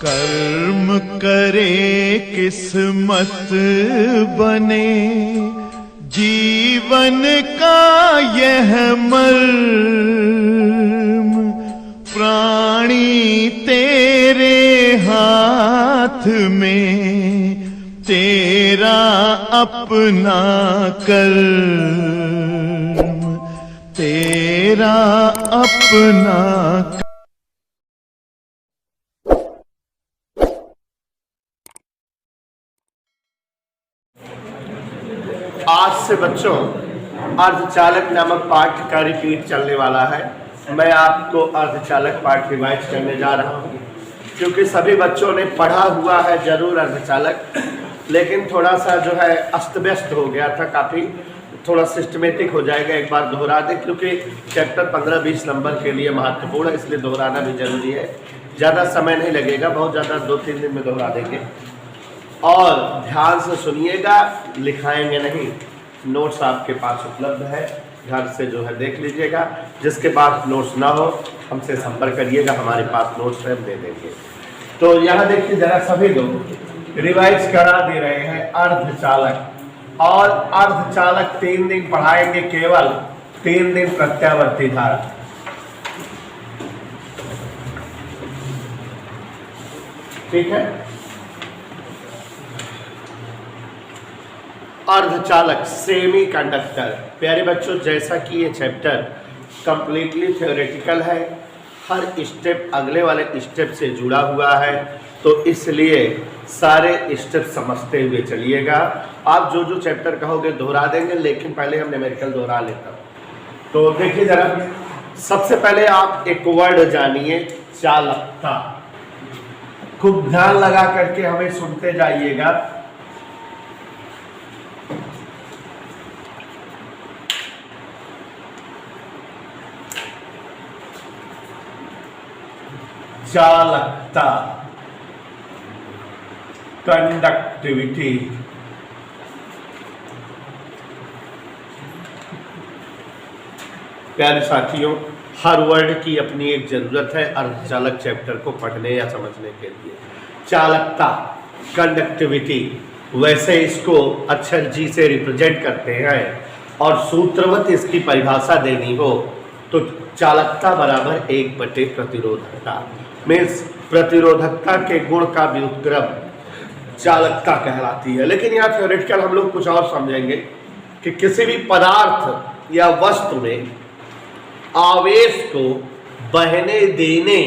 कर्म करे किस्मत बने, जीवन का यह मर्म, प्राणी तेरे हाथ में, तेरा अपना कर्म, तेरा अपना कर्म। आज से बच्चों अर्धचालक नामक पाठ का रिपीट चलने वाला है। मैं आपको अर्धचालक पाठ रिवाइज करने जा रहा हूँ, क्योंकि सभी बच्चों ने पढ़ा हुआ है जरूर अर्धचालक, लेकिन थोड़ा सा जो है अस्त व्यस्त हो गया था, काफ़ी थोड़ा सिस्टमेटिक हो जाएगा। एक बार दोहरा दें, क्योंकि चैप्टर 15-20 नंबर के लिए महत्वपूर्ण है, इसलिए दोहराना भी जरूरी है। ज़्यादा समय नहीं लगेगा, बहुत ज़्यादा 2-3 दिन में दोहरा देंगे। और ध्यान से सुनिएगा, लिखाएंगे नहीं। नोट्स आपके पास उपलब्ध है, घर से जो है देख लीजिएगा। जिसके पास नोट्स ना हो हमसे संपर्क करिएगा, हमारे पास नोट्स है, हम दे देंगे। तो यहाँ देखिए जरा, सभी लोग रिवाइज करा दे रहे हैं अर्धचालक। और अर्धचालक 3 दिन पढ़ाएंगे, केवल 3 दिन प्रत्यावर्ती धारा। ठीक है। अर्धचालक सेमी कंडक्टर। प्यारे बच्चों, जैसा कि ये चैप्टर कंप्लीटली थ्योरेटिकल है, हर स्टेप अगले वाले स्टेप से जुड़ा हुआ है, तो इसलिए सारे स्टेप समझते हुए चलिएगा। आप जो जो चैप्टर कहोगे दोहरा देंगे, लेकिन पहले हम न्यूमेरिकल दोहरा लेता हूँ। तो देखिए जरा, सबसे पहले आप एक वर्ड जानिए, चालकता। खूब ध्यान लगा करके हमें सुनते जाइएगा। चालकता, कंडक्टिविटी। प्यारे साथियों, हर वर्ड की अपनी एक जरूरत है अर्धचालक चैप्टर को पढ़ने या समझने के लिए। चालकता, कंडक्टिविटी, वैसे इसको अक्षर जी से रिप्रेजेंट करते हैं, और सूत्रवत इसकी परिभाषा देनी हो तो चालकता बराबर 1/, प्रतिरोधकता मीन्स प्रतिरोधकता के गुण का व्युत्क्रम चालकता कहलाती है। लेकिन यहाँ थ्योरेटिकल हम लोग कुछ और समझेंगे कि किसी भी पदार्थ या वस्तु में आवेश को बहने देने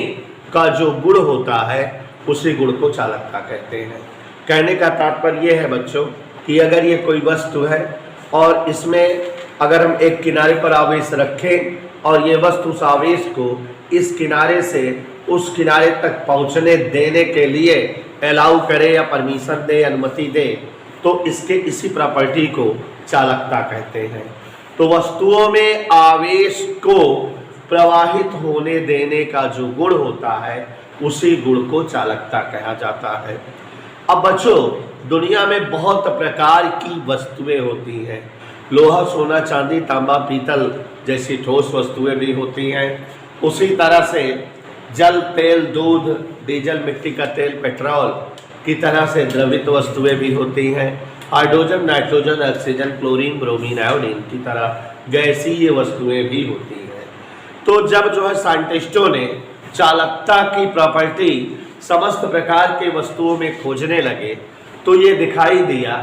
का जो गुण होता है, उसी गुण को चालकता कहते हैं। कहने का तात्पर्य यह है बच्चों कि अगर ये कोई वस्तु है और इसमें अगर हम एक किनारे पर आवेश रखें और ये वस्तु उस आवेश को इस किनारे से उस किनारे तक पहुंचने देने के लिए अलाउ करे या परमिशन दे, अनुमति दे, तो इसके इसी प्रॉपर्टी को चालकता कहते हैं। तो वस्तुओं में आवेश को प्रवाहित होने देने का जो गुण होता है, उसी गुण को चालकता कहा जाता है। अब बच्चों, दुनिया में बहुत प्रकार की वस्तुएं होती हैं। लोहा, सोना, चांदी, तांबा, पीतल जैसी ठोस वस्तुएं भी होती हैं। उसी तरह से जल, तेल, दूध, डीजल, मिट्टी का तेल, पेट्रोल की तरह से द्रवित वस्तुएं भी होती हैं। Hydrogen, nitrogen, oxygen, chlorine, bromine, iodine की तरह गैसीय वस्तुएं भी होती हैं। तो जब जो है साइंटिस्टों ने चालकता की प्रॉपर्टी समस्त प्रकार के वस्तुओं में खोजने लगे, तो ये दिखाई दिया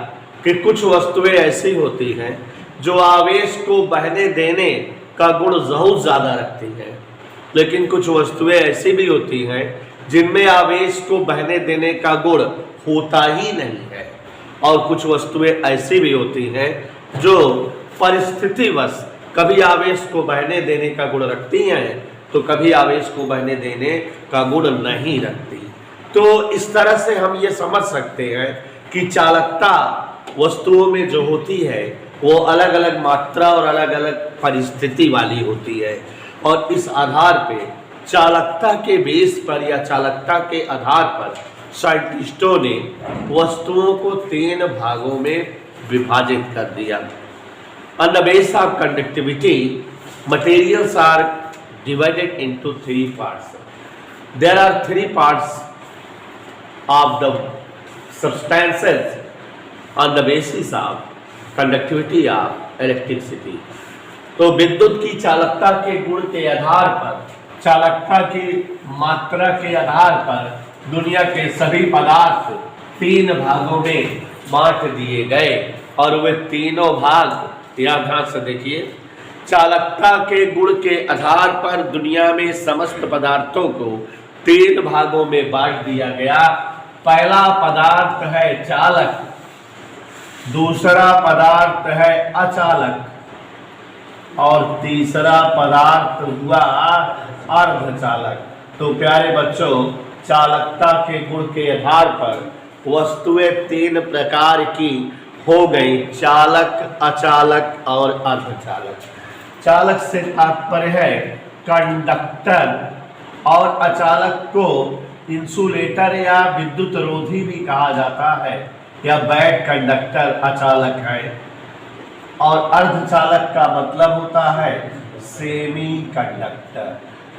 कि कुछ वस्तुएं ऐसी होती हैं जो आवेश को बहने देने का गुण बहुत ज़्यादा रखती हैं, लेकिन कुछ वस्तुएं ऐसी भी होती हैं जिनमें आवेश को बहने देने का गुण होता ही नहीं है। और कुछ वस्तुएं ऐसी भी होती हैं जो परिस्थितिवश कभी आवेश को बहने देने का गुण रखती हैं, तो कभी आवेश को बहने देने का गुण नहीं रखती। तो इस तरह से हम ये समझ सकते हैं कि चालकता वस्तुओं में जो होती है वो अलग अलग मात्रा और अलग अलग परिस्थिति वाली होती है। और इस आधार पे चालकता के बेस पर या चालकता के आधार पर साइंटिस्टों ने वस्तुओं को 3 भागों में विभाजित कर दिया। On the base of conductivity, materials are divided into 3 parts. There are 3 parts of the substances on the basis of conductivity of electricity। तो विद्युत की चालकता के गुण के आधार पर, चालकता की मात्रा के आधार पर दुनिया के सभी पदार्थ 3 भागों में बांट दिए गए और वे तीनों भाग, या ध्यान से देखिए, चालकता के गुण के आधार पर दुनिया में समस्त पदार्थों को 3 भागों में बांट दिया गया। पहला पदार्थ है चालक, दूसरा पदार्थ है अचालक और तीसरा पदार्थ हुआ अर्धचालक। तो प्यारे बच्चों, चालकता के गुण के आधार पर वस्तुएं 3 प्रकार की हो गई, चालक, अचालक और अर्धचालक। चालक से तात्पर्य है कंडक्टर और अचालक को इंसुलेटर या विद्युत रोधी भी कहा जाता है, या बैड कंडक्टर अचालक है। और अर्धचालक का मतलब होता है सेमी कंडक्टर।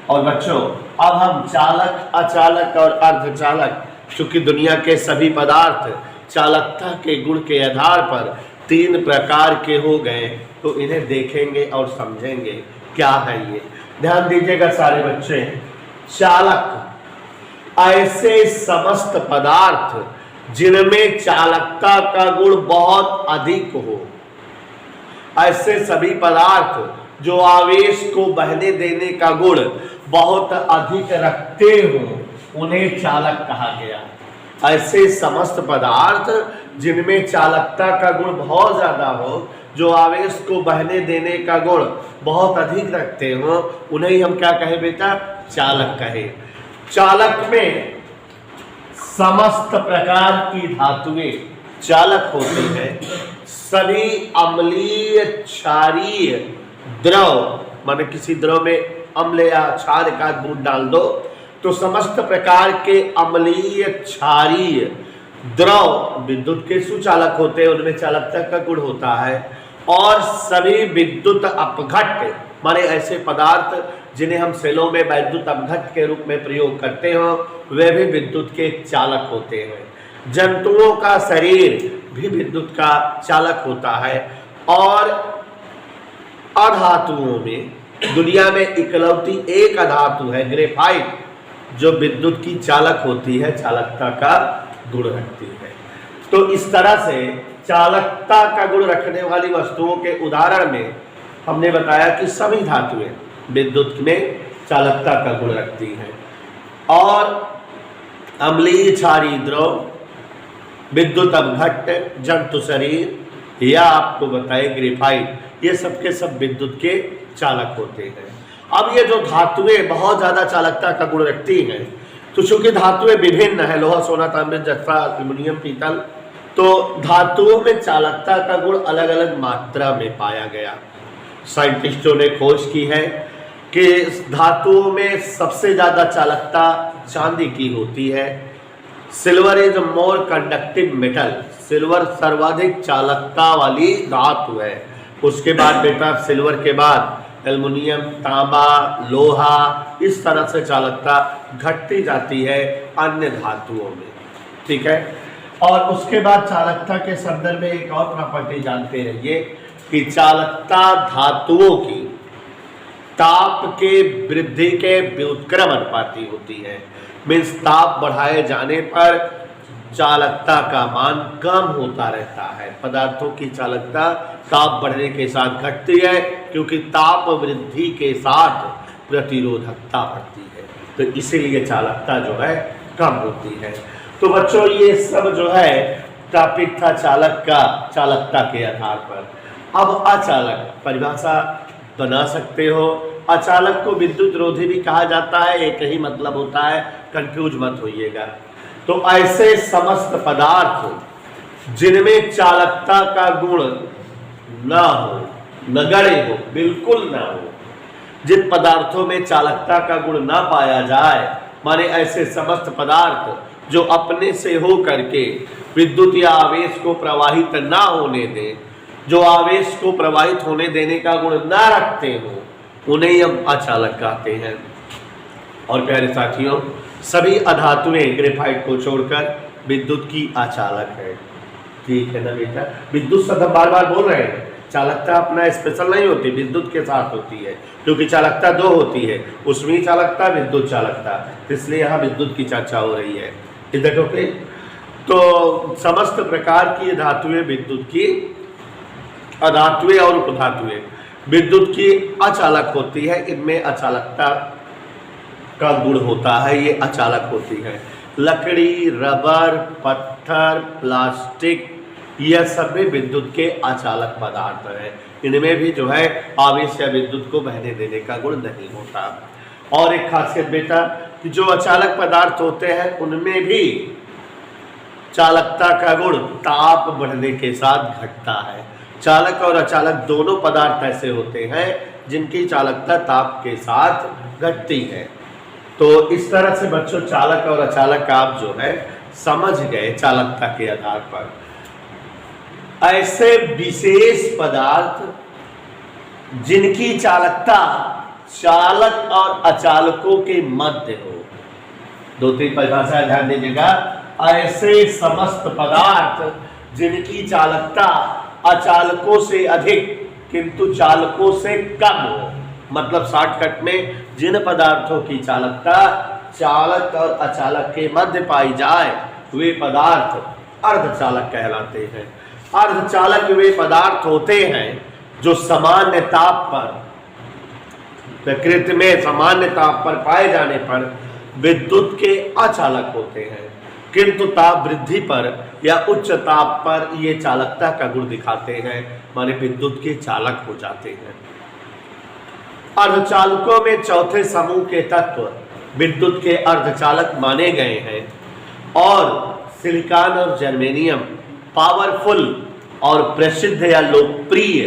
और बच्चों, अब हम चालक, अचालक और अर्धचालक, चूंकि दुनिया के सभी पदार्थ चालकता के गुण के आधार पर 3 प्रकार के हो गए, तो इन्हें देखेंगे और समझेंगे क्या है ये। ध्यान दीजिएगा सारे बच्चे। चालक ऐसे समस्त पदार्थ जिनमें चालकता का गुण बहुत अधिक हो, ऐसे सभी पदार्थ जो आवेश को बहने देने का गुण बहुत अधिक रखते हो, उन्हें चालक कहा गया। ऐसे समस्त पदार्थ जिनमें चालकता का गुण बहुत ज्यादा हो, जो आवेश को बहने देने का गुण बहुत अधिक रखते हो, उन्हें हम क्या कहे बेटा? चालक कहे। चालक में समस्त प्रकार की धातुएं चालक होती हैं। सभी अम्लीय, क्षारीय द्रव, माने किसी द्रव में अम्ल या क्षार का गुण डाल दो तो समस्त प्रकार के अम्लीय, क्षारीय द्रव विद्युत के सुचालक होते हैं, उनमें चालकता का गुण होता है। और सभी विद्युत अपघट्य, माने ऐसे पदार्थ जिन्हें हम सेलों में वैद्युत अपघट्य के रूप में प्रयोग करते हो, वे भी विद्युत के चालक होते हैं। जंतुओं का शरीर भी विद्युत का चालक होता है। और अधातुओं में दुनिया में इकलौती एक अधातु है ग्रेफाइट, जो विद्युत की चालक होती है, चालकता का गुण रखती है। तो इस तरह से चालकता का गुण रखने वाली वस्तुओं के उदाहरण में हमने बताया कि सभी धातुएं विद्युत में चालकता का गुण रखती हैं। और अम्लीय, क्षारीय द्रव, विद्युत अपघट्य, जंतु शरीर, या आपको बताए ग्रेफाइट, ये सब के सब विद्युत के चालक होते हैं। अब ये जो धातुएं बहुत ज्यादा चालकता का गुण रखती हैं, तो चूंकि धातुएं विभिन्न है, लोहा, सोना, तांबे, जस्ता, एल्युमिनियम, पीतल, तो धातुओं में चालकता का गुण अलग अलग मात्रा में पाया गया। साइंटिस्टों ने खोज की है कि धातुओं में सबसे ज्यादा चालकता चांदी की होती है। Silver is more conductive metal, silver सर्वाधिक चालकता वाली धातु है। उसके बाद बेटा सिल्वर के बाद एल्युमिनियम, तांबा, लोहा, इस तरह से चालकता घटती जाती है अन्य धातुओं में, ठीक है। और उसके बाद चालकता के संदर्भ में एक और प्रॉपर्टी जानते रहिए कि चालकता धातुओं की ताप के वृद्धि के व्युत्क्रम अनुपाती होती है। मीन्स ताप बढ़ाए जाने पर चालकता का मान कम होता रहता है। पदार्थों की चालकता ताप बढ़ने के साथ घटती है, क्योंकि ताप वृद्धि के साथ प्रतिरोधकता बढ़ती है, तो इसीलिए चालकता जो है कम होती है। तो बच्चों, ये सब जो है टॉपिक था चालक का, चालकता के आधार पर। अब अचालक परिभाषा बना सकते हो। अचालक को विद्युत रोधी भी कहा जाता है, एक ही मतलब होता है, कंफ्यूज मत होइएगा। तो ऐसे समस्त पदार्थ जिनमें चालकता का गुण ना हो, नगण्य हो, बिल्कुल ना हो, जिन पदार्थों में चालकता का गुण ना पाया जाए, माने ऐसे समस्त पदार्थ जो अपने से हो करके विद्युत या आवेश को प्रवाहित ना होने दें, जो आवेश को प्रवाहित होने देने का गुण ना रखते हो, उन्हें हम अचालक कहते हैं। और प्यारे साथियों, सभी अधातुएं ग्रेफाइट को छोड़कर विद्युत की अचालक है। ठीक है ना बेटा, विद्युत शब्द हम बार बार बोल रहे हैं, चालकता अपना स्पेशल नहीं होती, विद्युत के साथ होती है, क्योंकि चालकता दो होती है, उष्मीय चालकता, विद्युत चालकता, इसलिए यहाँ विद्युत की चर्चा हो रही है। Is that okay? तो समस्त प्रकार की धातुएं विद्युत की, अधातुएं और उपधातुएं विद्युत की अचालक होती है। इनमें अचालकता का गुण होता है, ये अचालक होती है। लकड़ी, रबर, पत्थर, प्लास्टिक, यह सब भी विद्युत के अचालक पदार्थ हैं। इनमें भी जो है आवेश या विद्युत को बहने देने का गुण नहीं होता। और एक खासियत बेटा कि जो अचालक पदार्थ होते हैं उनमें भी चालकता का गुण ताप बढ़ने के साथ घटता है। चालक और अचालक दोनों पदार्थ ऐसे होते हैं जिनकी चालकता ताप के साथ घटती है। तो इस तरह से बच्चों चालक और अचालक आप जो है समझ गए चालकता के आधार पर। ऐसे विशेष पदार्थ जिनकी चालकता चालक और अचालकों के मध्य हो। दो तीन परिभाषा ध्यान दीजिएगा। ऐसे समस्त पदार्थ जिनकी चालकता अचालकों से अधिक किंतु चालकों से कम हो, मतलब शॉर्टकट में जिन पदार्थों की चालकता चालक और अचालक के मध्य पाई जाए वे पदार्थ अर्धचालक कहलाते हैं। अर्धचालक वे पदार्थ होते हैं जो सामान्य ताप पर, प्रकृति में सामान्य ताप पर पाए जाने पर विद्युत के अचालक होते हैं, किंतु ताप वृद्धि पर या उच्च ताप पर ये चालकता का गुण दिखाते हैं, माने विद्युत के चालक हो जाते हैं। अर्धचालकों में चौथे समूह के तत्व विद्युत के अर्धचालक माने गए हैं और सिलिकॉन और जर्मेनियम पावरफुल और प्रसिद्ध या लोकप्रिय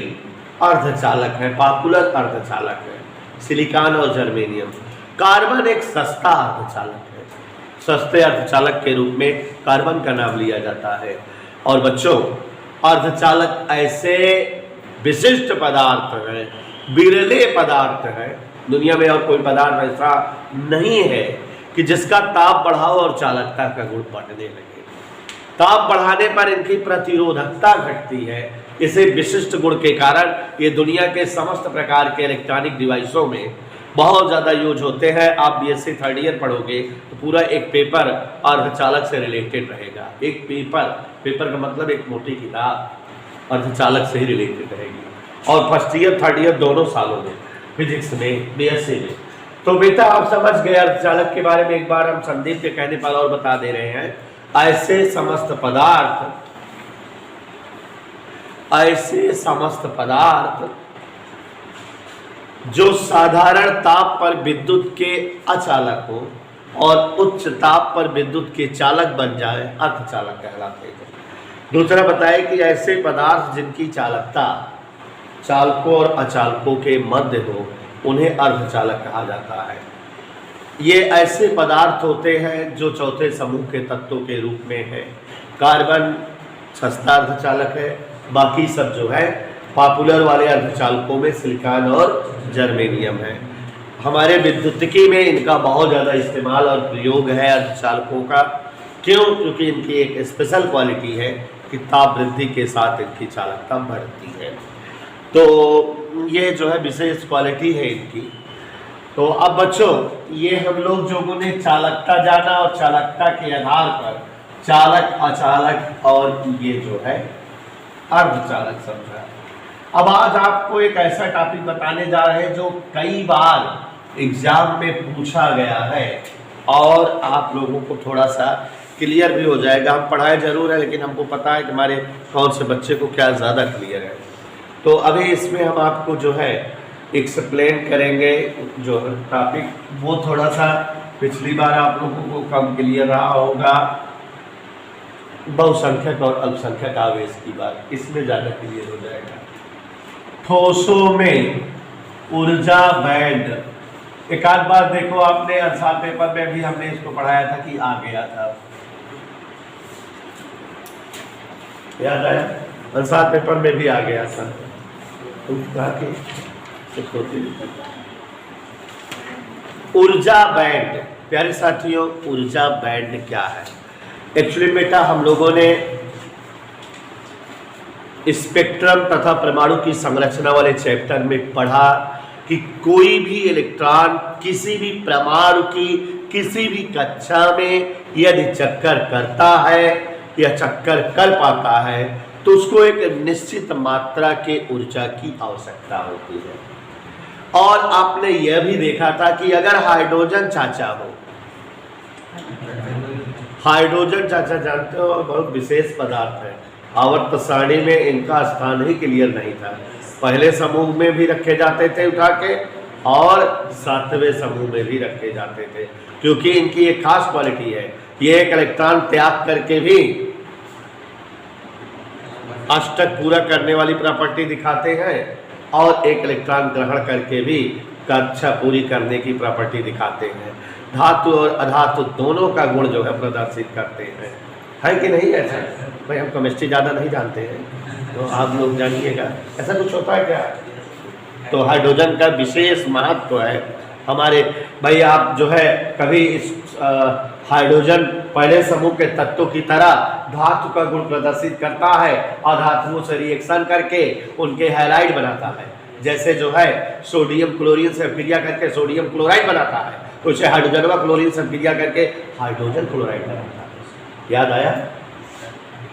अर्धचालक है, पॉपुलर अर्धचालक है सिलिकॉन और जर्मेनियम। कार्बन एक सस्ता अर्धचालक है, सस्ते अर्धचालक के रूप में कार्बन का नाम लिया जाता है। और बच्चों अर्धचालक ऐसे विशिष्ट पदार्थ हैं, विरले पदार्थ है, दुनिया में और कोई पदार्थ ऐसा नहीं है कि जिसका ताप बढ़ाओ और चालकता का गुण बढ़ने लगे। ताप बढ़ाने पर इनकी प्रतिरोधकता घटती है। इसे विशिष्ट गुण के कारण ये दुनिया के समस्त प्रकार के इलेक्ट्रॉनिक डिवाइसों में बहुत ज़्यादा यूज होते हैं। आप बीएससी थर्ड ईयर पढ़ोगे तो पूरा एक पेपर अर्धचालक से रिलेटेड रहेगा। एक पेपर का मतलब एक मोटी किताब अर्धचालक से ही रिलेटेड रहेगी। और फर्स्ट ईयर थर्ड ईयर दोनों सालों में फिजिक्स में, बीएससी में। तो बेटा आप समझ गए अर्धचालक के बारे में। एक बार हम संदीप के कहने पर और बता दे रहे हैं। ऐसे समस्त पदार्थ जो साधारण ताप पर विद्युत के अचालक हो और उच्च ताप पर विद्युत के चालक बन जाए अर्धचालक कहलाते हैं। दूसरा बताए कि ऐसे पदार्थ जिनकी चालकता चालकों और अचालकों के मध्य हो उन्हें अर्धचालक कहा जाता है। ये ऐसे पदार्थ होते हैं जो चौथे समूह के तत्वों के रूप में है। कार्बन सस्ता अर्धचालक है, बाकी सब जो है पॉपुलर वाले अर्धचालकों में सिलिकॉन और जर्मेनियम है। हमारे विद्युतिकी में इनका बहुत ज़्यादा इस्तेमाल और प्रयोग है अर्धचालकों का। क्यों? क्योंकि इनकी एक स्पेशल क्वालिटी है कि ताप वृद्धि के साथ इनकी चालकता बढ़ती है। तो ये जो है विशेष क्वालिटी है इनकी। तो अब बच्चों ये हम लोग जो ने चालकता जाना और चालकता के आधार पर चालक, अचालक और ये जो है अर्धचालक समझा। अब आज आपको एक ऐसा टॉपिक बताने जा रहे हैं जो कई बार एग्जाम में पूछा गया है और आप लोगों को थोड़ा सा क्लियर भी हो जाएगा। हम पढ़ाए जरूर है लेकिन हमको पता है कि हमारे कौन से बच्चे को क्या ज़्यादा क्लियर है। तो अभी इसमें हम आपको जो है एक्सप्लेन करेंगे जो टॉपिक, वो थोड़ा सा पिछली बार आप लोगों को कम क्लियर रहा होगा। बहुसंख्यक और अल्पसंख्यक आवेश की बात इसमें ज़्यादा क्लियर हो जाएगा। ठोसों में ऊर्जा बैंड एक आध बार देखो आपने अंसार पेपर में भी हमने इसको पढ़ाया था कि आ गया था, याद आया? अंसार पेपर में भी आ गया था। ऊर्जा बैंड, प्यारे साथियों ऊर्जा बैंड क्या है? एक्चुअली बेटा हम लोगों ने स्पेक्ट्रम तथा परमाणु की संरचना वाले चैप्टर में पढ़ा कि कोई भी इलेक्ट्रॉन किसी भी परमाणु की किसी भी कक्षा में यदि चक्कर करता है या चक्कर कर पाता है तो उसको एक निश्चित मात्रा के ऊर्जा की आवश्यकता होती है। और आपने यह भी देखा था कि अगर हाइड्रोजन चाचा हो, हाइड्रोजन चाचा जानते हो बहुत विशेष पदार्थ है, आवर्त सारणी में इनका स्थान ही क्लियर नहीं था। पहले समूह में भी रखे जाते थे उठा के और 7वें समूह में भी रखे जाते थे, क्योंकि इनकी एक खास क्वालिटी है, ये एक इलेक्ट्रॉन त्याग करके भी अष्टक पूरा करने वाली प्रॉपर्टी दिखाते हैं और एक इलेक्ट्रॉन ग्रहण करके भी कक्षा पूरी करने की प्रॉपर्टी दिखाते हैं। धातु और अधातु दोनों का गुण जो है प्रदर्शित करते हैं, है कि नहीं? ऐसा भाई हम केमिस्ट्री ज़्यादा नहीं जानते हैं तो आप लोग जानिएगा, ऐसा कुछ होता है क्या? तो हाइड्रोजन का विशेष महत्व है हमारे भाई। आप जो है कभी इस हाइड्रोजन पहले समूह के तत्वों की तरह धातु का गुण प्रदर्शित करता है और धातुओं से रिएक्शन करके उनके हैलाइड बनाता है। जैसे जो है सोडियम क्लोरीन से क्रिया करके सोडियम क्लोराइड बनाता है, उसे हाइड्रोजन व क्लोरीन से क्रिया करके हाइड्रोजन क्लोराइड बनाता है। याद आया?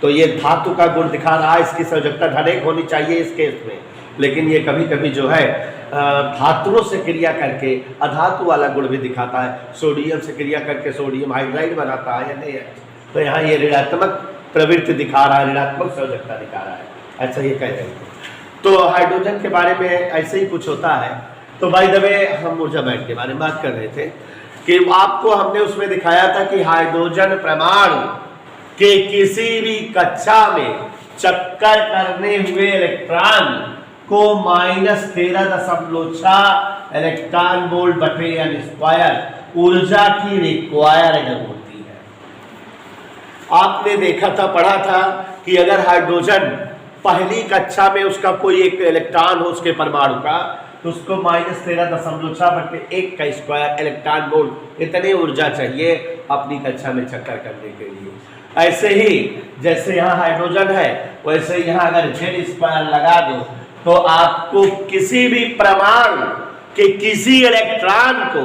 तो ये धातु का गुण दिखा रहा है, इसकी संयोजकता धनेक होनी चाहिए इस केस में, लेकिन ये कभी कभी जो है धातुओं से क्रिया करके अधातु वाला गुण भी दिखाता है। सोडियम से क्रिया करके सोडियम हाइड्राइड बनाता है या नहीं है? तो यहाँ ये ऋणात्मक प्रवृत्ति दिखा रहा है, ऋणात्मक संयोजकता दिखा रहा है, ऐसा ये कह रहे हैं। तो हाइड्रोजन के बारे में ऐसे ही कुछ होता है। तो बाय द वे हम ऊर्जा बैंड के बारे में बात कर रहे थे कि आपको हमने उसमें दिखाया था कि हाइड्रोजन परमाणु के किसी भी कक्षा में चक्कर करने हुए इलेक्ट्रॉन को -13.6 इलेक्ट्रॉन वोल्ट बटे एन स्क्वायर ऊर्जा की रिक्वायर्ड होती है। आपने देखा था, पढ़ा था कि अगर हाइड्रोजन पहली कक्षा में उसका कोई एक इलेक्ट्रॉन हो उसके परमाणु का, तो उसको -13.6 बटे 1 का स्क्वायर इलेक्ट्रॉन वोल्ट इतनी ऊर्जा चाहिए अपनी कक्षा में चक्कर करने के लिए। ऐसे ही जैसे यहाँ हाइड्रोजन है वैसे यहाँ अगर Z² लगा दो तो आपको किसी भी परमाणु के किसी इलेक्ट्रॉन को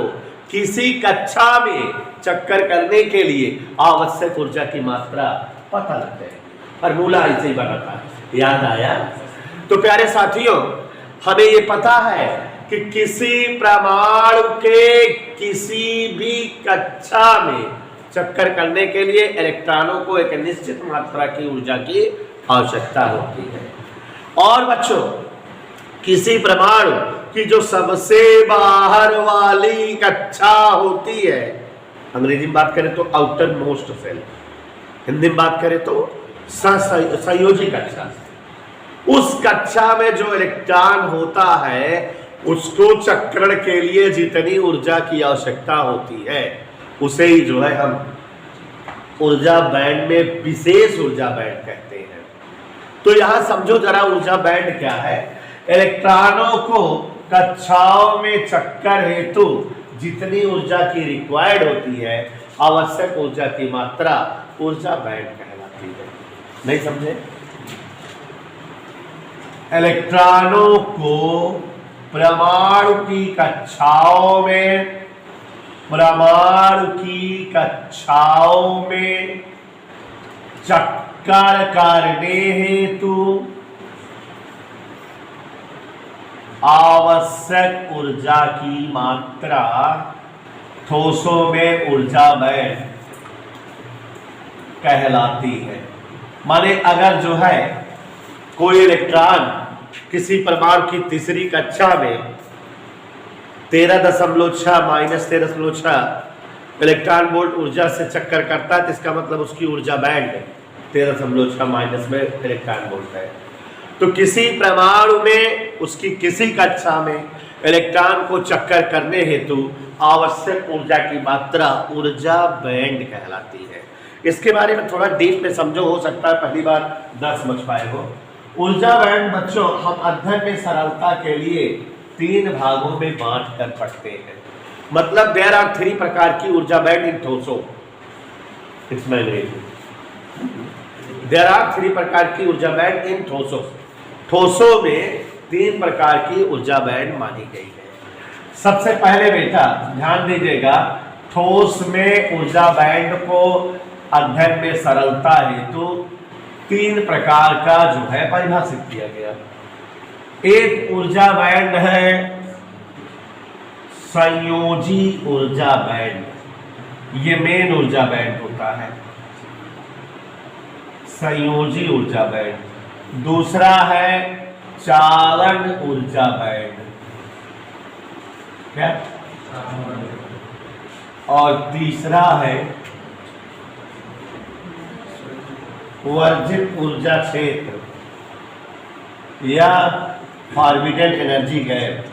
किसी कक्षा में चक्कर करने के लिए आवश्यक ऊर्जा की मात्रा पता लग जाएगी। फॉर्मूला ऐसे ही बनाता है, याद आया? तो प्यारे साथियों, हमें ये पता है कि किसी परमाणु के किसी भी कक्षा में चक्कर करने के लिए इलेक्ट्रॉनों को एक निश्चित मात्रा की ऊर्जा की आवश्यकता होती है। और बच्चों, किसी परमाणु की जो सबसे बाहर वाली कक्षा होती है, अंग्रेजी में बात करें तो आउटर मोस्ट सेल, हिंदी में बात करें तो संयोजी कक्षा, उस कक्षा में जो इलेक्ट्रॉन होता है उसको चक्रण के लिए जितनी ऊर्जा की आवश्यकता होती है उसे ही जो है हम ऊर्जा बैंड में विशेष ऊर्जा बैंड कहते हैं। तो यहां समझो जरा ऊर्जा बैंड क्या है। इलेक्ट्रॉनों को कक्षाओं में चक्कर हेतु जितनी ऊर्जा की रिक्वायर्ड होती है, आवश्यक ऊर्जा की मात्रा ऊर्जा बैंड कहलाती है। नहीं समझे? इलेक्ट्रॉनों को परमाणु की कक्षाओं में चक्कर करने हेतु आवश्यक ऊर्जा की मात्रा ठोसों में ऊर्जा बैंड कहलाती है। माने अगर जो है कोई इलेक्ट्रॉन किसी परमाणु की तीसरी कक्षा में 13.6 इलेक्ट्रॉन वोल्ट ऊर्जा से चक्कर करता है, तो इसका मतलब उसकी ऊर्जा बैंड 13.6 में इलेक्ट्रॉन वोल्ट है। तो किसी परमाणु में उसकी किसी कक्षा में इलेक्ट्रॉन को चक्कर करने हेतु आवश्यक ऊर्जा की मात्रा ऊर्जा बैंड कहलाती है। इसके बारे में थोड़ा डीप में समझो, हो सकता है पहली बार न समझ पाए हो। ऊर्जा बैंड बच्चों हम अध्ययन में सरलता के लिए 3 भागों में बांट कर पढ़ते हैं। मतलब देयर आर 3 प्रकार की ऊर्जा बैंड इन ठोसों। देयर आर 3 प्रकार की ऊर्जा बैंड इन ठोसों। ठोसों में 3 प्रकार की ऊर्जा बैंड मानी गई है। सबसे पहले बेटा ध्यान दीजिएगा, ठोस में ऊर्जा बैंड को अध्ययन में सरलता हेतु 3 प्रकार का जो है परिभाषित किया गया। एक ऊर्जा बैंड है संयोजी ऊर्जा बैंड, ये मेन ऊर्जा बैंड होता है, संयोजी ऊर्जा बैंड। दूसरा है चालन ऊर्जा बैंड, क्या? और तीसरा है वर्जित ऊर्जा क्षेत्र या forbidden energy gap.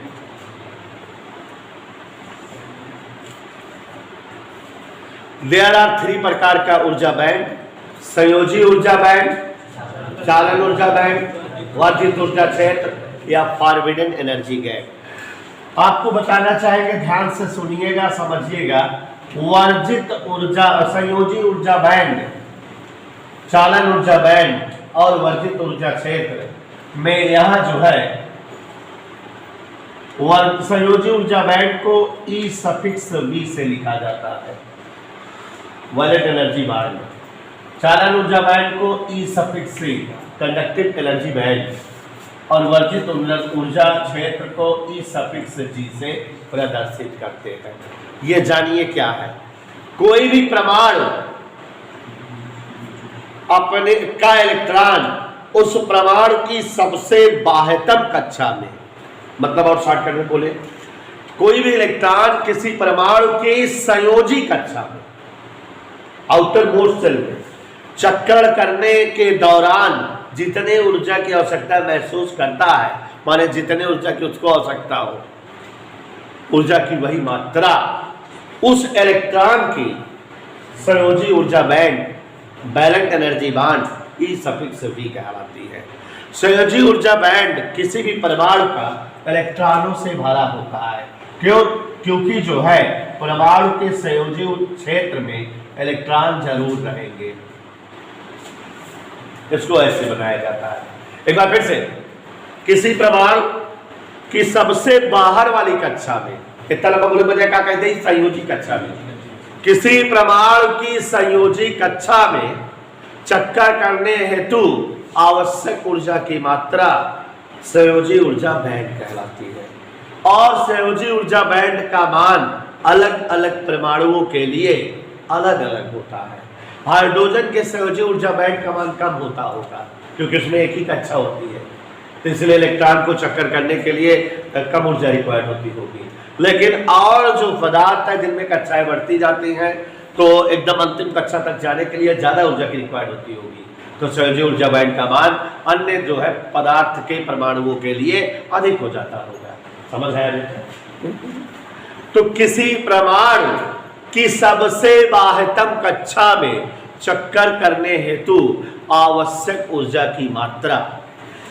There are 3 प्रकार का ऊर्जा बैंड, संयोजी ऊर्जा बैंड, चालन ऊर्जा बैंड, वर्जित ऊर्जा क्षेत्र या फॉरबिडन एनर्जी गैप। आपको बताना चाहेंगे, ध्यान से सुनिएगा, समझिएगा। वर्जित ऊर्जा, संयोजी ऊर्जा बैंड, चालन ऊर्जा बैंड और वर्जित ऊर्जा क्षेत्र में यहां जो है संयोजी ऊर्जा बैंड को E सफिक्स V से लिखा जाता है, वैलेंट एनर्जी बैंड। चालन ऊर्जा बैंड को E suffix C conductive energy band और वर्जित ऊर्जा क्षेत्र को E सफिक्स G से प्रदर्शित करते हैं। ये जानिए क्या है। कोई भी परमाणु अपने का इलेक्ट्रॉन उस परमाणु की सबसे बाह्यतम कक्षा में, मतलब और शॉर्टकट में बोले, कोई भी इलेक्ट्रॉन किसी परमाणु के संयोजी कक्षा में, आउटर मोस्ट सेल में चक्कर करने के दौरान जितने ऊर्जा की आवश्यकता महसूस करता है, माने जितने ऊर्जा की उसको आवश्यकता हो, ऊर्जा की वही मात्रा उस इलेक्ट्रॉन की संयोजी ऊर्जा band, valent energy band E suffix V कहलाती है। संयोजी ऊर्जा बैंड किसी भी परमाणु का इलेक्ट्रॉनों से भरा होता है। क्योंकि जो है परमाणु के संयोजी क्षेत्र में इलेक्ट्रॉन जरूर रहेंगे। इसको ऐसे बनाया जाता है। एक बार फिर से, किसी परमाणु की सबसे बाहर वाली कक्षा में, इतना लंबा बोले बजाय क्या कहते हैं, संयोजी कक्षा में, किसी परमाणु की संयोजी कक्षा में चक्कर करने हेतु आवश्यक ऊर्जा की मात्रा संयोजी ऊर्जा बैंड कहलाती है। और संयोजी ऊर्जा बैंड का मान अलग अलग परमाणुओं के लिए अलग अलग होता है। हाइड्रोजन के संयोजी ऊर्जा बैंड का मान कम होता होगा क्योंकि उसमें एक ही कक्षा होती है, तो इसलिए इलेक्ट्रॉन को चक्कर करने के लिए कम ऊर्जा रिक्वायर्ड होती होगी। लेकिन और जो पदार्थ है जिनमें कक्षाएं बढ़ती जाती हैं, तो एकदम अंतिम कक्षा तक जाने के लिए ज्यादा ऊर्जा की रिक्वायर्ड होती होगी, तो संयोजी ऊर्जा बैंड का मान अन्य जो है पदार्थ के परमाणुओं के लिए अधिक हो जाता होगा। समझ आया? तो किसी परमाणु की सबसे बाह्यतम कक्षा में चक्कर करने हेतु आवश्यक ऊर्जा की मात्रा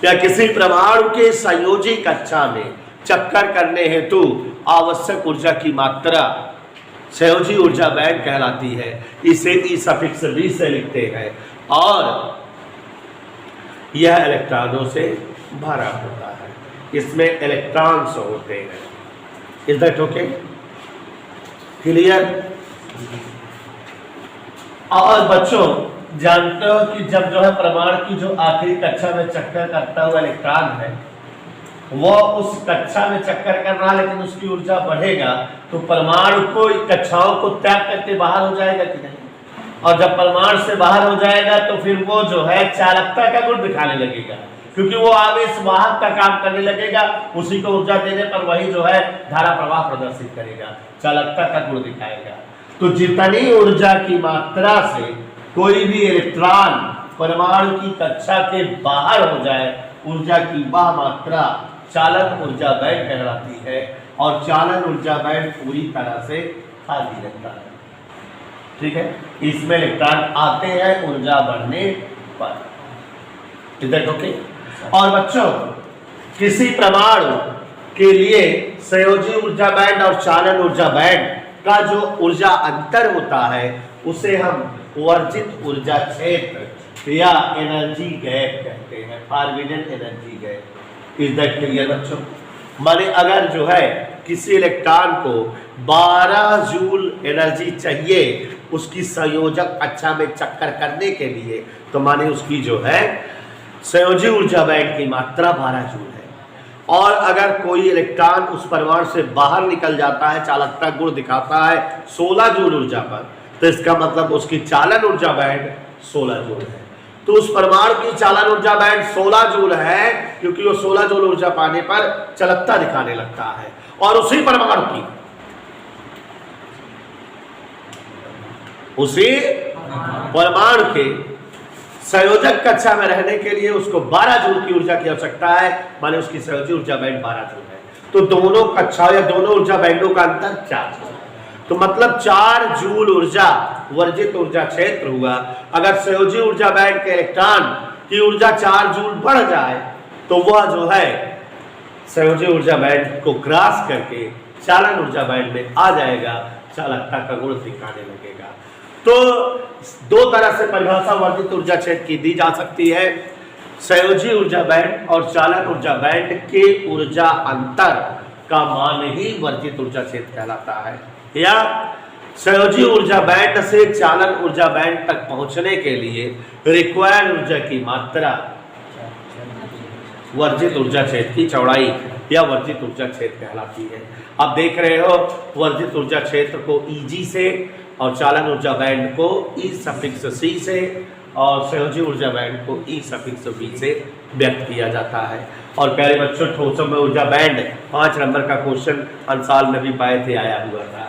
या किसी परमाणु के संयोजी कक्षा में चक्कर करने हेतु आवश्यक ऊर्जा की मात्रा संयोजी ऊर्जा बैंड कहलाती है। इसे E सफिक्स V से लिखते हैं और यह इलेक्ट्रॉनों से भरा होता है, इसमें इलेक्ट्रॉन्स होते हैं। Is that okay? क्लियर? और बच्चों जानते हो कि जब जो है परमाणु की जो आखिरी कक्षा में चक्कर करता हुआ इलेक्ट्रॉन है, वो उस कक्षा में चक्कर कर रहा, लेकिन उसकी ऊर्जा बढ़ेगा तो परमाणु को कक्षाओं को त्याग करके बाहर हो जाएगा कि नहीं? और जब परमाणु से बाहर हो जाएगा तो फिर वो जो है चालकता का गुण दिखाने लगेगा, क्योंकि वो आवेश वाहक का काम करने लगेगा। उसी को ऊर्जा देने पर वही जो है धारा प्रवाह प्रदर्शित करेगा, चालकता का गुण दिखाएगा। तो जितनी ऊर्जा की मात्रा से कोई भी इलेक्ट्रॉन परमाणु की कक्षा के बाहर हो जाए, ऊर्जा की वह मात्रा चालन ऊर्जा बैंड कहलाती है। और चालन ऊर्जा बैंड पूरी तरह से खाली रहता है। ठीक है, इसमें इलेक्ट्रॉन आते हैं ऊर्जा बढ़ने पर। इधर ओके। और बच्चों किसी परमाणु के लिए संयोजी ऊर्जा बैंड और चालन ऊर्जा बैंड का जो ऊर्जा अंतर होता है उसे हम वर्जित ऊर्जा क्षेत्र या एनर्जी गैप कहते हैं, forbidden energy gap. Is that clear बच्चों? माने अगर जो है किसी इलेक्ट्रॉन को 12 जूल एनर्जी चाहिए उसकी संयोजक कक्षा में चक्कर करने के लिए, तो माने उसकी जो है संयोजी ऊर्जा बैंड की मात्रा 12 जूल है। और अगर कोई इलेक्ट्रॉन उस परमाणु से बाहर निकल जाता है, चालकता गुण दिखाता है 16 जूल ऊर्जा पर, तो इसका मतलब उसकी चालन ऊर्जा बैंड 16 जूल है। तो उस परमाणु की चालन ऊर्जा बैंड 16 जूल है क्योंकि वो 16 जूल ऊर्जा पाने पर चालकता दिखाने लगता है। और उसी परमाणु की के संयोजक कक्षा में रहने के लिए उसको 12 जूल की ऊर्जा की आवश्यकता है, माने उसकी संयोजी ऊर्जा बैंड 12 जूल है। तो दोनों कक्षाओं या दोनों ऊर्जा बैंडों का अंतर 4 जूल, तो मतलब 4 जूल ऊर्जा वर्जित ऊर्जा क्षेत्र हुआ। अगर संयोजी ऊर्जा बैंड के इलेक्ट्रॉन की ऊर्जा 4 जूल बढ़ जाए तो वह जो है संयोजी ऊर्जा बैंड को क्रॉस करके चालन ऊर्जा बैंड में आ जाएगा, चालकता का गुण दिखाने लगेगा। तो दो तरह से परिभाषा वर्जित ऊर्जा क्षेत्र की दी जा सकती है, संयोजी ऊर्जा बैंड और चालन ऊर्जा बैंड के ऊर्जा अंतर का मान ही वर्जित ऊर्जा क्षेत्र कहलाता है, या संयोजी ऊर्जा बैंड से चालन ऊर्जा बैंड तक पहुंचने के लिए रिक्वायर्ड ऊर्जा की मात्रा वर्जित ऊर्जा क्षेत्र की चौड़ाई या वर्जित ऊर्जा क्षेत्र कहलाती है। आप देख रहे हो वर्जित ऊर्जा क्षेत्र को Eg से और चालन ऊर्जा बैंड को E∑C से और संयोजी ऊर्जा बैंड को E∑V से व्यक्त किया जाता है। और प्यारे बच्चों, ठोसों में ऊर्जा बैंड 5 नंबर का क्वेश्चन अंसाल में भी पाए थे, आया हुआ था।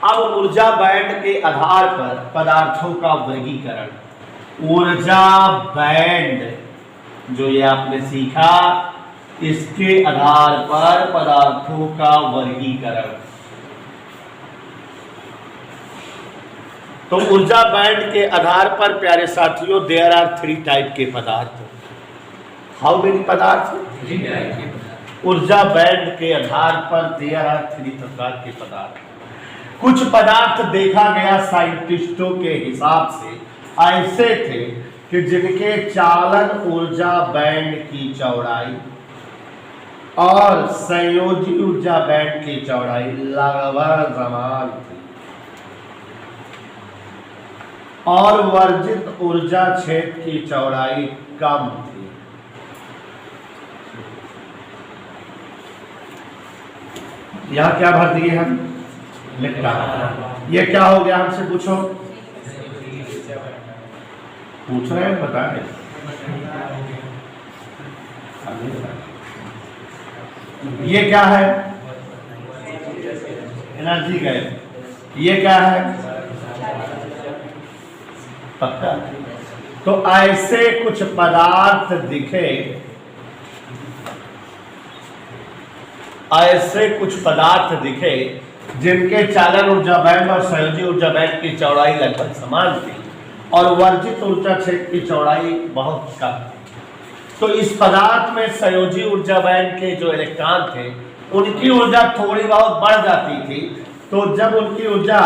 अब ऊर्जा बैंड के आधार पर पदार्थों का वर्गीकरण, ऊर्जा बैंड जो ये आपने सीखा, इसके आधार पर पदार्थों का वर्गीकरण। तो ऊर्जा बैंड के आधार पर प्यारे साथियों देयर आर 3 टाइप के पदार्थ। हाउ मेनी पदार्थ? ऊर्जा बैंड के आधार पर देयर आर 3 प्रकार के पदार्थ। कुछ पदार्थ देखा गया साइंटिस्टों के हिसाब से ऐसे थे कि जिनके चालन ऊर्जा बैंड की चौड़ाई और संयोजी ऊर्जा बैंड की चौड़ाई लगभग समान थी और वर्जित ऊर्जा क्षेत्र की चौड़ाई कम थी। यहां क्या भर दिए हम? इलेक्ट्रॉन। ये क्या हो गया हमसे पूछो? पूछ रहे हैं, बता रहे। ये क्या है? Energy gap. ये क्या है? पक्का। तो ऐसे कुछ पदार्थ दिखे, ऐसे कुछ पदार्थ दिखे जिनके चालन ऊर्जा बैंड और संयोजी ऊर्जा बैंड की चौड़ाई लगभग समान थी और वर्जित ऊर्जा क्षेत्र की चौड़ाई बहुत कम थी। तो इस पदार्थ में संयोजी ऊर्जा बैंड के जो इलेक्ट्रॉन थे उनकी ऊर्जा थोड़ी बहुत बढ़ जाती थी। तो जब उनकी ऊर्जा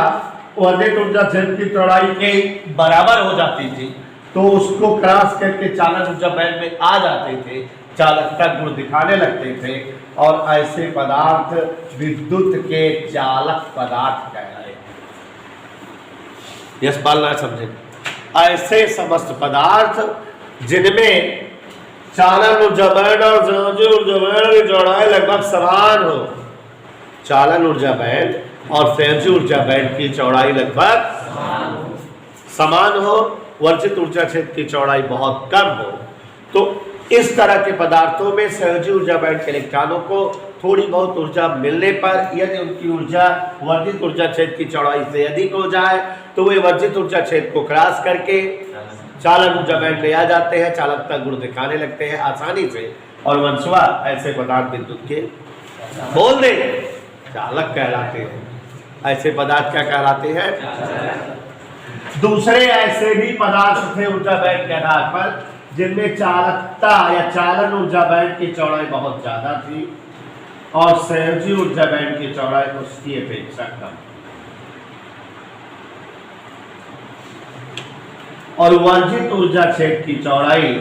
वर्जित ऊर्जा क्षेत्र की चौड़ाई के बराबर हो जाती थी तो उसको क्रॉस करके चालन ऊर्जा बैंड में आ जाते थे, चालकता गुण दिखाने लगते थे और ऐसे पदार्थ विद्युत के चालक पदार्थ कहलाए। यस पालना समझे? ऐसे समस्त पदार्थ जिनमें चालन ऊर्जा बैंड और संयोजी ऊर्जा बैंड की चौड़ाई लगभग समान हो, चालन ऊर्जा बैंड और संयोजी ऊर्जा बैंड की चौड़ाई लगभग समान हो, वर्जित ऊर्जा क्षेत्र की चौड़ाई बहुत कम हो, तो इस तरह के पदार्थों में संयोजी ऊर्जा बैंड के इलेक्ट्रॉनों को थोड़ी बहुत ऊर्जा मिलने पर यदि उनकी ऊर्जा वर्जित ऊर्जा क्षेत्र की चौड़ाई से अधिक हो जाए तो वे वर्जित ऊर्जा क्षेत्र को क्रॉस करके चालन ऊर्जा बैंड ले आ जाते हैं, चालकता गुण दिखाने लगते हैं आसानी से और वंशवा ऐसे पदार्थ विद्युत के बोल दे चालक कहलाते हैं। ऐसे पदार्थ क्या कहलाते हैं? दूसरे ऐसे भी पदार्थ थे ऊर्जा बैंड के आधार पर जिनमें चालकता या चालन ऊर्जा बैंड की चौड़ाई बहुत ज्यादा थी और संयोजी ऊर्जा बैंड की चौड़ाई उसकी अपेक्षा कम। और वर्जित ऊर्जा क्षेत्र की चौड़ाई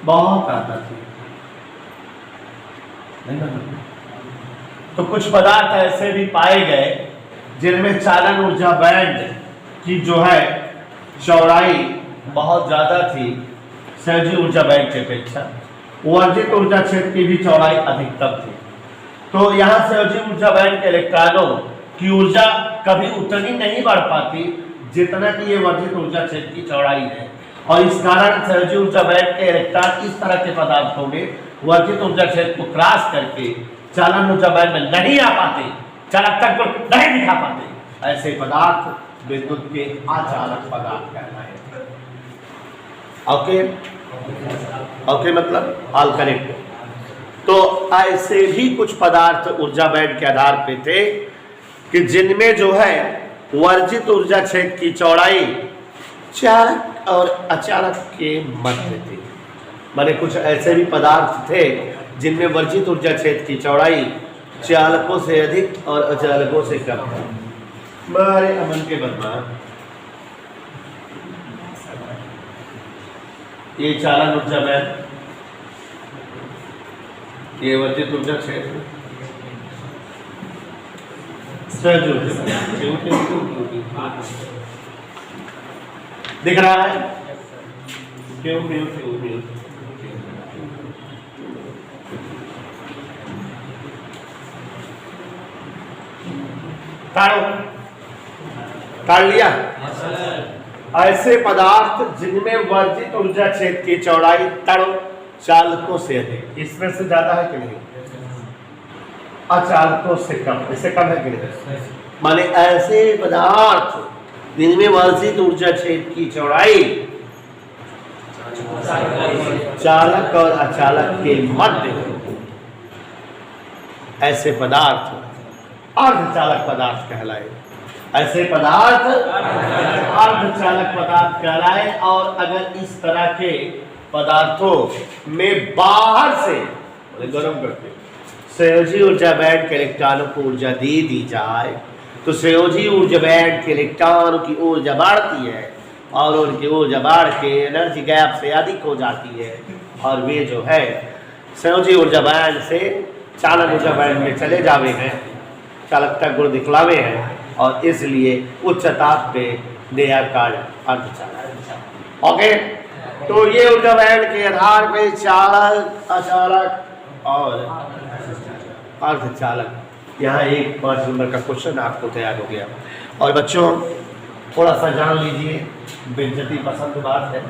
बहुत ज्यादा थी। तो कुछ पदार्थ ऐसे भी पाए गए जिनमें चालन ऊर्जा बैंड की जो है चौड़ाई बहुत ज्यादा थी सहजी ऊर्जा बैंड की अपेक्षा। वर्जित ऊर्जा क्षेत्र की भी चौड़ाई अधिकतम थी। तो यहाँ सहजी ऊर्जा बैंड के इलेक्ट्रॉनों की ऊर्जा कभी उतनी नहीं बढ़ पाती जितना कि ये वर्जित ऊर्जा क्षेत्र की चौड़ाई है, और इस कारण सहजी ऊर्जा बैंड के इलेक्ट्रॉन इस तरह के पदार्थों में वर्जित ऊर्जा क्षेत्र को क्रॉस करके चालन ऊर्जा बैंड में नहीं आ पाते, चालकता को नहीं दिखा पाते। ऐसे पदार्थ विद्युत के अचालक पदार्थ कहलाए। ओके ओके, मतलब अल्कनेट। तो ऐसे भी कुछ पदार्थ ऊर्जा बैंड के आधार पे थे कि जिनमें जो है वर्जित ऊर्जा क्षेत्र की चौड़ाई चालक और अचालक के मध्य थी। माने कुछ ऐसे भी पदार्थ थे जिनमें वर्जित ऊर्जा क्षेत्र की चौड़ाई चालकों से अधिक और अचालकों से कम था। मारे अमन के बदमा ये चालन ऊर्जा बैंड, ये वर्जित ऊर्जा क्षेत्र, दिख रहा है? क्यों क्यों क्यों क्यों? ताड़ लिया। ऐसे पदार्थ जिनमें वर्जित ऊर्जा क्षेत्र की चौड़ाई तड़ चालकों से अधिक, इसमें से ज्यादा है कि नहीं? अचालकों से कम, इससे कम है कि नहीं? माने ऐसे पदार्थ जिनमें वर्जित ऊर्जा क्षेत्र की चौड़ाई चालक और अचालक के मध्य, ऐसे पदार्थ अर्धचालक पदार्थ कहलाए। ऐसे पदार्थ अर्धचालक पदार्थ कहलाए। और अगर इस तरह के पदार्थों में बाहर से गर्म करके संयोजी ऊर्जा बैंड के इलेक्ट्रॉनों को ऊर्जा दे दी जाए तो संयोजी ऊर्जा बैंड के इलेक्ट्रॉनों की ऊर्जा बढ़ती है और उनकी ऊर्जा बढ़ के एनर्जी गैप से अधिक हो जाती है, और वे जो है संयोजी ऊर्जा बैंड से चालन ऊर्जा बैंड में चले जावे हैं, चालकता गुण दिखलावे हैं, और इसलिए उच्च ताप पे देयर कार्ड अर्धचालक। ओके, तो ये ऊर्जा बैंड के आधार पे चालक, अचालक और अर्धचालक। यहाँ एक 5 नंबर का क्वेश्चन आपको तैयार हो गया। और बच्चों थोड़ा सा जान लीजिए, बेइज्जती पसंद बात है।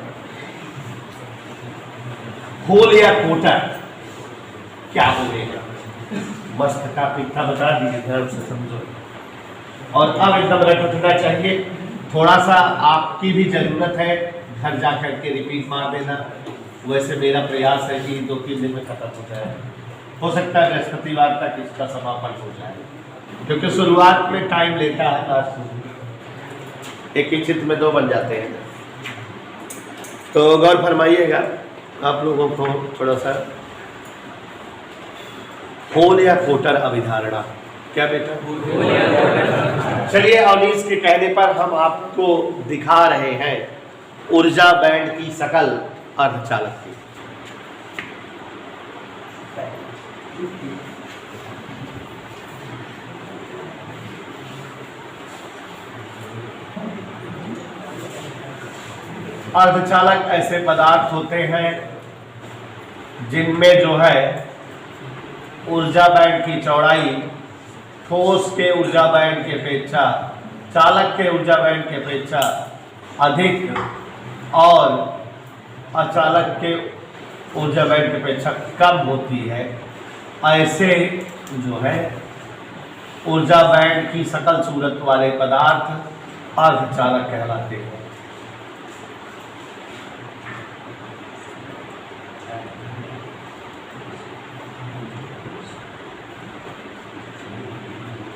होल या कोटा क्या बोलेगा? मस्त टॉपिक था, बता दीजिए, ध्यान से समझो। और अब एकदम रट उठना चाहिए। थोड़ा सा आपकी भी जरूरत है घर जा करके रिपीट मार देना। वैसे मेरा प्रयास है कि 2-3 दिन में खत्म हो जाए। हो सकता है बृहस्पतिवार तक इसका समापन हो जाए, क्योंकि शुरुआत में टाइम लेता है। एक ही चित्र में 2 बन जाते हैं। तो गौर फरमाइएगा आप लोगों को थोड़ा सा। होल या कोटर अभिधारणा क्या बेटा? चलिए, और इसके कहने पर हम आपको दिखा रहे हैं ऊर्जा बैंड की सकल अर्धचालक की। अर्धचालक ऐसे पदार्थ होते हैं जिनमें जो है ऊर्जा बैंड की चौड़ाई ठोस के ऊर्जा बैंड के अपेक्षा, चालक के ऊर्जा बैंड के अपेक्षा अधिक और अचालक के ऊर्जा बैंड की अपेक्षा कम होती है। ऐसे जो है ऊर्जा बैंड की सकल सूरत वाले पदार्थ अर्धचालक कहलाते हैं।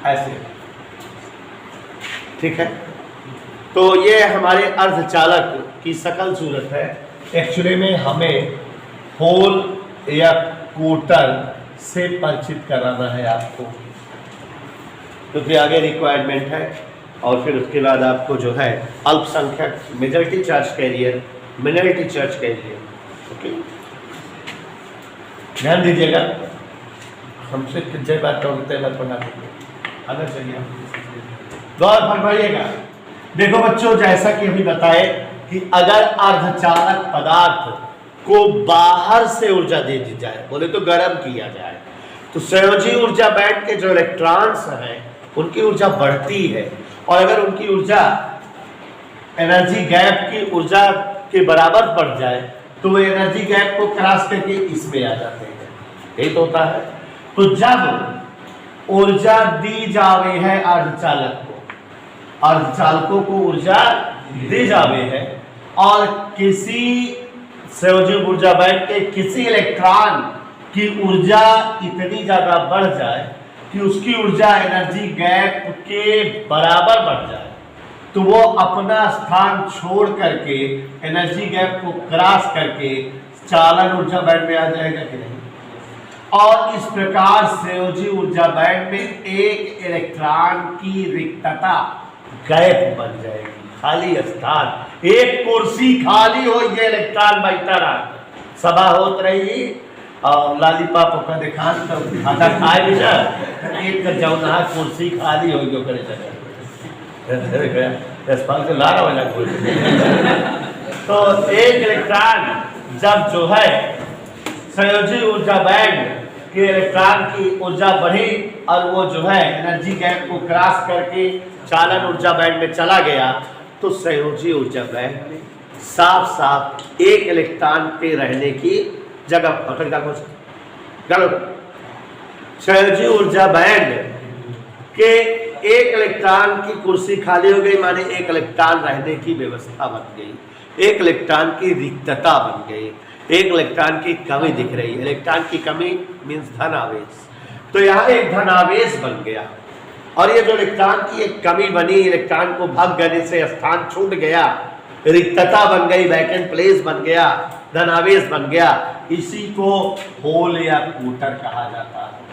ऐसे, ठीक है। तो ये हमारे अर्धचालक की सकल सूरत है। एक्चुअली में हमें होल या कोटर से परिचित कराना है आपको, क्योंकि आगे रिक्वायरमेंट है। और फिर उसके बाद आपको जो है अल्पसंख्यक मेजॉरिटी चार्ज कैरियर मिनरिटी चर्च के लिए। ओके, ध्यान दीजिएगा, हमसे कितने बार टोकते बार पढ़ा आना चाहिए, गौर फरमाइएगा। देखो बच्चों, जैसा कि अभी बताए कि अगर अर्धचालक पदार्थ को बाहर से ऊर्जा दे दी जाए, बोले तो गर्म किया जाए, तो संयोजी ऊर्जा बैंड के जो इलेक्ट्रॉन्स हैं उनकी ऊर्जा बढ़ती है, और अगर उनकी ऊर्जा एनर्जी गैप की ऊर्जा के बराबर बढ़ जाए तो वो एनर्जी गैप को क्रॉस करके इसमें आ जाते हैं। यही तो होता है। तो जब ऊर्जा दी जावे है अर्धचालक को, अर्धचालकों को ऊर्जा दी जावे है, और किसी संयोजी ऊर्जा बैंड के किसी इलेक्ट्रॉन की ऊर्जा इतनी ज्यादा बढ़ जाए कि उसकी ऊर्जा एनर्जी गैप के बराबर बढ़ जाए, तो वो अपना स्थान छोड़ करके एनर्जी गैप को क्रॉस करके चालन ऊर्जा बैंड में आ जाएगा कि नहीं। और इस प्रकार संयोजी ऊर्जा बैंड में एक इलेक्ट्रॉन की रिक्तता गैप बन जाएगी, खाली स्थान, एक कुर्सी खाली हो, ये इलेक्ट्रॉन बैठा रहा, सभा होत रही और लालीपाप का दिखान तो खाना खाए भी ना, एक जौना कुर्सी खाली हो जो करे जगह ला रहा वाला तो एक इलेक्ट्रॉन जब जो है संयोजी ऊर्जा बैंड के इलेक्ट्रॉन की ऊर्जा बढ़ी और वो जो है एनर्जी गैप को क्रॉस करके चालन ऊर्जा बैंड में चला गया, तो संयोजी ऊर्जा बैंड में साफ साफ एक इलेक्ट्रॉन के रहने की जगह पकड़ का कुछ संयोजी ऊर्जा बैंड के एक इलेक्ट्रॉन की कुर्सी खाली हो गई, माने एक इलेक्ट्रॉन रहने की व्यवस्था बन गई, एक इलेक्ट्रॉन की रिक्तता बन गई, एक इलेक्ट्रॉन की कमी दिख रही है। इलेक्ट्रॉन की कमी मीन्स धन आवेश, तो यहाँ एक धन आवेश बन गया, और ये जो इलेक्ट्रॉन की एक कमी बनी, इलेक्ट्रॉन को भाग जाने से स्थान छूट गया, रिक्तता बन गई, वैकेंट प्लेस बन गया, धन आवेश बन गया, इसी को होल या कूटर कहा जाता है।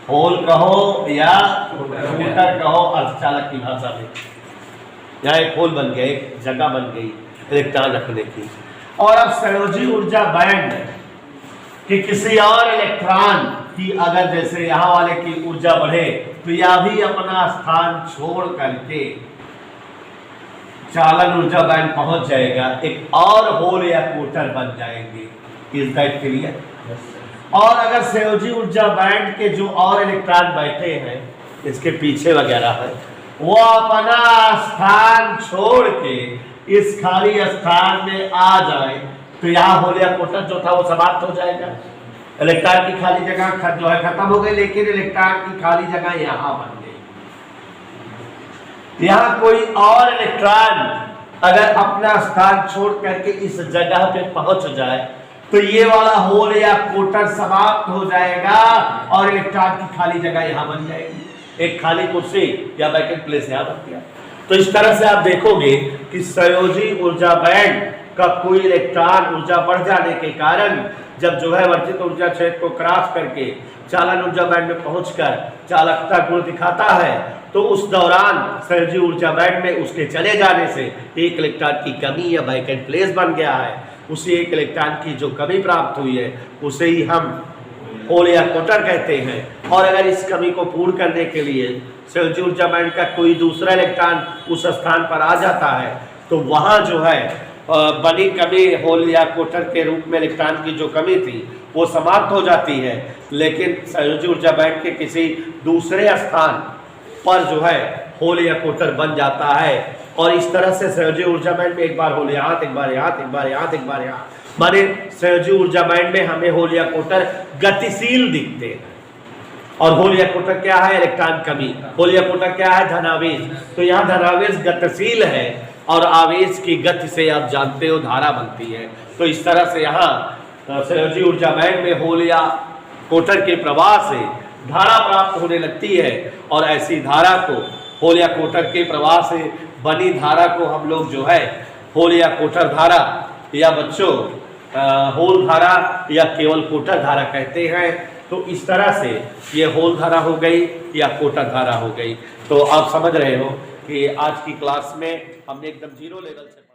होल कहो या कूटर कहो अर्धचालक की भाषा में। यहाँ एक होल बन गया, एक जगह बन गई इलेक्ट्रॉन रखने की। और अब संयोजी ऊर्जा बैंड कि किसी और इलेक्ट्रॉन की अगर जैसे यहाँ वाले की ऊर्जा बढ़े तो यह भी अपना स्थान छोड़ करके चालन ऊर्जा बैंड पहुंच जाएगा, एक और होल या कूटर बन जाएंगे। इस दैट क्लियर? और अगर संयोजी ऊर्जा बैंड के जो और इलेक्ट्रॉन बैठे हैं इसके पीछे वगैरह है, वो अपना स्थान छोड़ के इस खाली स्थान में आ जाए तो यहाँ होल या कूटर जो था वो समाप्त हो जाएगा। इलेक्ट्रॉन की खाली जगह जो है खत्म हो गई, लेकिन इलेक्ट्रॉन की खाली जगह यहाँ बन गई। यहाँ कोई और इलेक्ट्रॉन अगर अपना स्थान छोड़ करके इस जगह पे पहुंच जाए तो ये वाला होल या कूटर समाप्त हो जाएगा और इलेक्ट्रॉन की खाली जगह यहाँ बन जाएगी, एक खाली कुर्सी या वैकेंट प्लेस यहाँ बन गया। तो इस तरह से आप देखोगे कि संयोजी ऊर्जा बैंड का कोई इलेक्ट्रॉन ऊर्जा बढ़ जाने के कारण जब जो है वर्जित ऊर्जा क्षेत्र को क्रॉस करके चालन ऊर्जा बैंड में पहुंचकर चालकता गुण दिखाता है, तो उस दौरान संयोजी ऊर्जा बैंड में उसके चले जाने से एक इलेक्ट्रॉन की कमी या वैकेंट प्लेस बन गया है। उसी एक इलेक्ट्रॉन की जो कमी प्राप्त हुई है उसे ही हम होल या कूटर कहते हैं। और अगर इस कमी को पूर्ण करने के लिए संयोजी ऊर्जा बैंड का कोई दूसरा इलेक्ट्रॉन उस स्थान पर आ जाता है तो वहाँ जो है बनी कमी होल या कूटर के रूप में इलेक्ट्रॉन की जो कमी थी वो समाप्त हो जाती है, लेकिन संयोजी ऊर्जा बैंड के किसी दूसरे स्थान पर जो है होल या कूटर बन जाता है। और इस तरह से संयोजी ऊर्जा बैंड में एक बार होल यहाँ, एक बार यहाँ, एक बार यहाँ, एक बार यहाँ, माने संयोजी ऊर्जा बैंड में हमें होल या कूटर गतिशील दिखते हैं। और होल या कूटर क्या है? इलेक्ट्रॉन कमी। होल या कूटर क्या है? धनावेश। तो यहाँ धनावेश गतिशील है और आवेश की गति से आप जानते हो धारा बनती है। तो इस तरह से यहाँ संयोजी ऊर्जा बैंड में होल या कूटर के प्रवाह से धारा प्राप्त होने लगती है, और ऐसी धारा को होल या कूटर के प्रवाह से बनी धारा को हम लोग जो है होल या कूटर धारा या बच्चों होल धारा या केवल कूटर धारा कहते हैं। तो इस तरह से ये होल धारा हो गई या कूटर धारा हो गई। तो आप समझ रहे हो कि आज की क्लास में हमने एकदम जीरो लेवल से